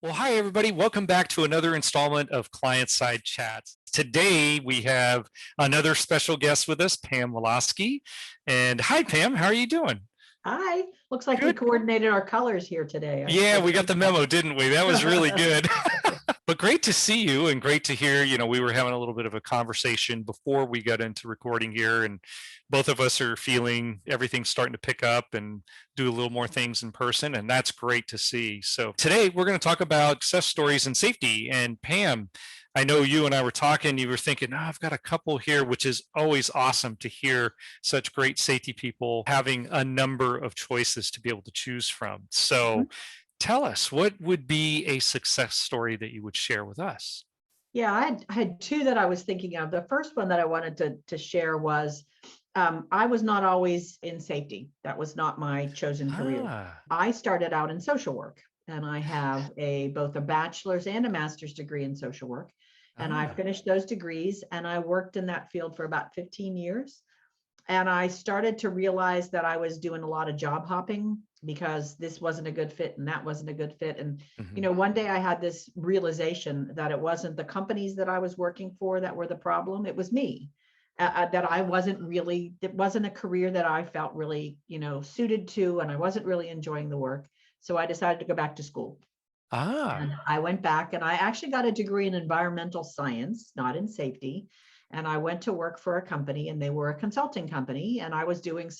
Well, hi, everybody. Welcome back to another installment of Client Side Chats. Today, we have another special guest with us, Pam Walaski. And hi, Pam. How are you doing? Hi. Looks like we Good. coordinated our colors here today. Yeah, I we got like the memo, didn't we? That was really that. good. But great to see you and great to hear. We were having a little bit of a conversation before we got into recording here, and both of us are feeling everything's starting to pick up and do a little more things in person, and that's great to see. So today we're going to talk about success stories and safety. And Pam, I know you and I were talking, you were thinking, oh, I've got a couple here, which is always awesome to hear such great safety people having a number of choices to be able to choose from. So Mhm. tell us, what would be a success story that you would share with us? Yeah, I had two that I was thinking of. The first one that I wanted to share was I was not always in safety. That was not my chosen career. Ah, I started out in social work, and I have both a bachelor's and a master's degree in social work. And I ah, finished those degrees, and I worked in that field for about 15 years. And I started to realize that I was doing a lot of job hopping because this wasn't a good fit and that wasn't a good fit. And, mhm. one day I had this realization that it wasn't the companies that I was working for that were the problem. It was me. That I wasn't really, it wasn't a career that I felt really, suited to, and I wasn't really enjoying the work. So I decided to go back to school. Ah, And I went back and I actually got a degree in environmental science, not in safety. And I went to work for a company, and they were a consulting company. And I was doing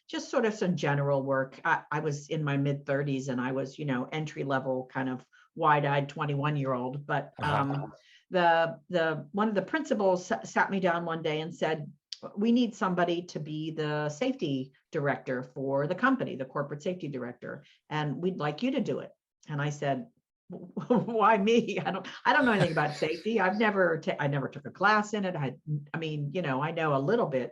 just sort of some general work. I was in my mid 30s, and I was, entry level, kind of wide eyed 21-year-old. But uh-huh. the one of the principals sat me down one day and said, we need somebody to be the safety director for the company, the corporate safety director, and we'd like you to do it. And I said, why me? I don't know anything about safety. I never took a class in it. I mean, I know a little bit.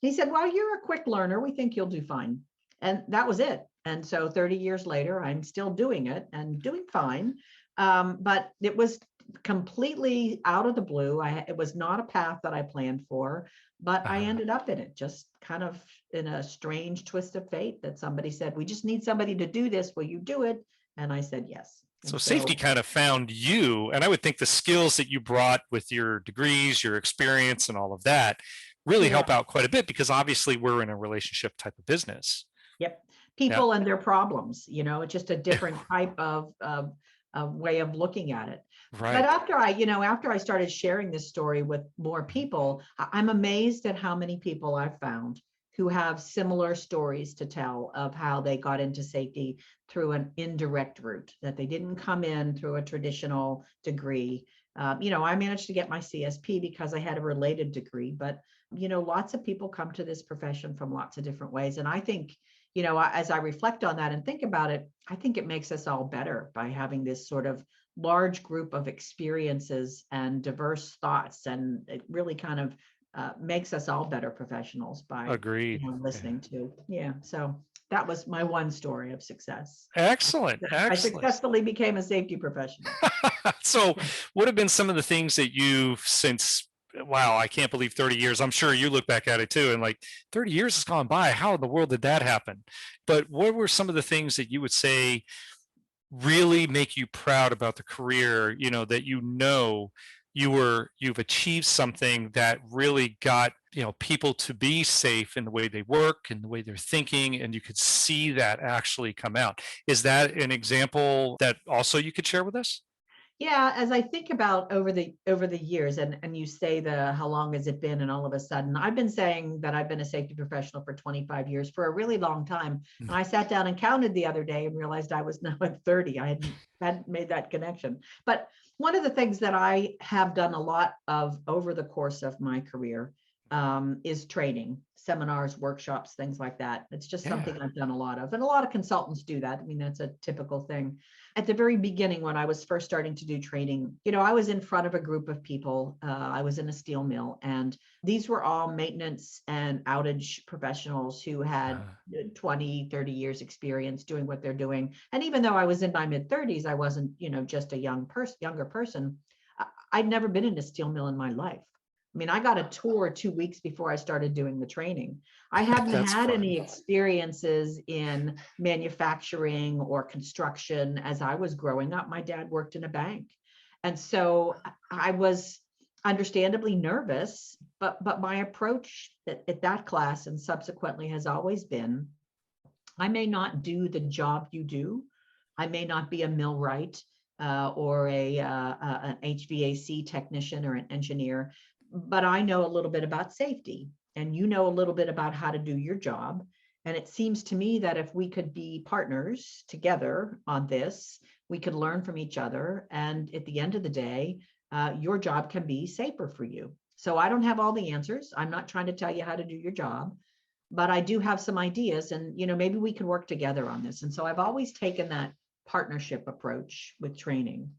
He said, well, you're a quick learner. We think you'll do fine. And that was it. And so 30 years later, I'm still doing it and doing fine. But it was completely out of the blue. It was not a path that I planned for, but I Uh-huh. ended up in it, just kind of in a strange twist of fate that somebody said, we just need somebody to do this. Will you do it? And I said yes. So And safety so, kind of found you, and I would think the skills that you brought with your degrees, your experience, and all of that really yeah, help out quite a bit because obviously we're in a relationship type of business. yep. Yeah, People and their problems, it's just a different type of way of looking at it. But right. after I started sharing this story with more Mhm. people, I'm amazed at how many people I've found who have similar stories to tell of how they got into safety through an indirect route, that they didn't come in through a traditional degree. I managed to get my CSP because I had a related degree, but lots of people come to this profession from lots of different ways. And I think, as I reflect on that and think about it, I think it makes us all better by having this sort of large group of experiences and diverse thoughts. And it really kind of makes us all better professionals by, Agreed. Yeah. listening to. Yeah. So that was my one story of success. Excellent. I Excellent. successfully became a safety professional. So, what have been some of the things that you've since, wow, I can't believe 30 years. I'm sure you look back at it too and like 30 years has gone by. How in the world did that happen? But what were some of the things that you would say really make you proud about the career, that you've achieved something that really got, people to be safe in the way they work and the way they're thinking, and you could see that actually come out. Is that an example that also you could share with us? Yeah, as I think about over the years, and you say the how long has it been, and all of a sudden, I've been saying that I've been a safety professional for 25 years, for a really long time. And I sat down and counted the other day and realized I was now at 30. I hadn't made that connection. But one of the things that I have done a lot of over the course of my career is training, seminars, workshops, things like that. It's just Yeah. something I've done a lot of, and a lot of consultants do that. I mean, that's a typical thing. At the very beginning, when I was first starting to do training, I was in front of a group of people. I was in a steel mill, and these were all maintenance and outage professionals who had Uh, 20, 30 years experience doing what they're doing. And even though I was in my mid 30s, I wasn't, just a younger person. I'd never been in a steel mill in my life. I mean, I got a tour 2 weeks before I started doing the training. I hadn't That's had fun. any experiences in manufacturing or construction as I was growing up. My dad worked in a bank. And so I was understandably nervous, but my approach at that class and subsequently has always been, I may not do the job you do. I may not be a millwright or an HVAC technician or an engineer, but I know a little bit about safety, and you know a little bit about how to do your job. And it seems to me that if we could be partners together on this, we could learn from each other. And at the end of the day, your job can be safer for you. So I don't have all the answers. I'm not trying to tell you how to do your job, but I do have some ideas, and maybe we can work together on this. And so I've always taken that partnership approach with training.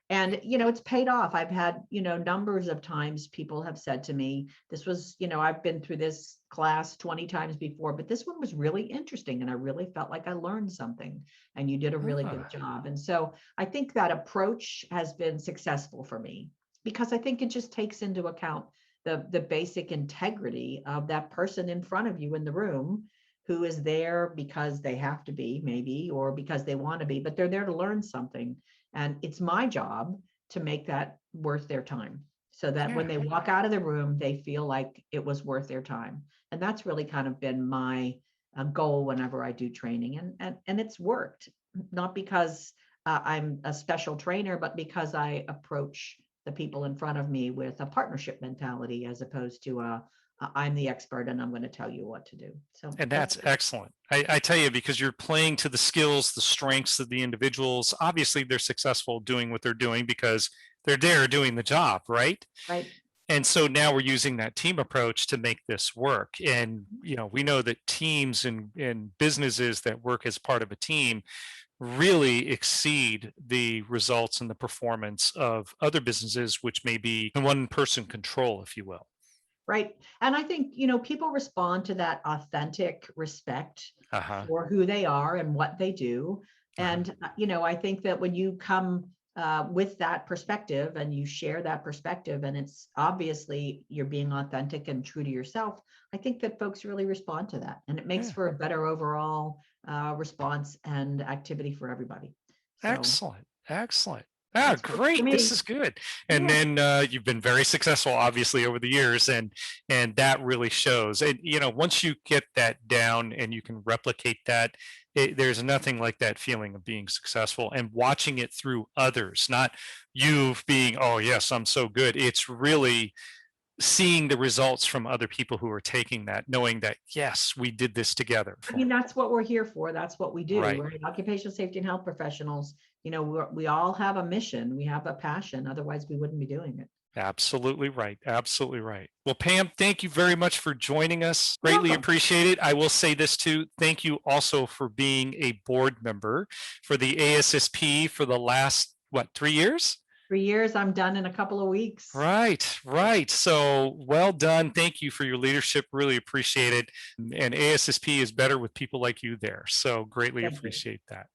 And it's paid off. I've had numbers of times people have said to me, this was, I've been through this class 20 times before, but this one was really interesting and I really felt like I learned something, and you did a really good Ah, job. And so I think that approach has been successful for me, because I think it just takes into account the basic integrity of that person in front of you in the room, who is there because they have to be, maybe, or because they want to be, but they're there to learn something. And it's my job to make that worth their time, so that when yeah. they walk out of the room, they feel like it was worth their time. And that's really kind of been my goal whenever I do training. And it's worked, not because I'm a special trainer, but because I approach the people in front of me with a partnership mentality, as opposed to I'm the expert and I'm going to tell you what to do. So And that's that's excellent. I tell you, because you're playing to the skills, the strengths of the individuals. Obviously, they're successful doing what they're doing because they're there doing the job, right? right. And so now we're using that team approach to make this work. And we know that teams and businesses that work as part of a team really exceed the results and the performance of other businesses, which may be one person control, if you will. Right. And I think, people respond to that authentic respect Uh-huh. for who they are and what they do. Uh-huh. And, I think that when you come with that perspective and you share that perspective, and it's obviously you're being authentic and true to yourself, I think that folks really respond to that. And it makes Yeah. for a better overall response and activity for everybody. So Excellent. Excellent. Ah, it's worked for great. This me. is good. And Yeah. then you've been very successful, obviously, over the years, and that really shows. And once you get that down and you can replicate that, there's nothing like that feeling of being successful and watching it through others, not you being, oh yes, I'm so good. It's really seeing the results from other people who are taking that, knowing that yes, we did this together. I mean, that's what we're here for. That's what we do. Right. We're occupational safety and health professionals. We all have a mission. We have a passion. Otherwise, we wouldn't be doing it. Absolutely right. Absolutely right. Well, Pam, thank you very much for joining us. You're Greatly welcome. appreciate it. I will say this too. Thank you also for being a board member for the ASSP for the last, what, 3 years? 3 years, I'm done in a couple of weeks. Right, right. So well done. Thank you for your leadership. Really appreciate it. And ASSP is better with people like you there. So greatly Thank you. appreciate that.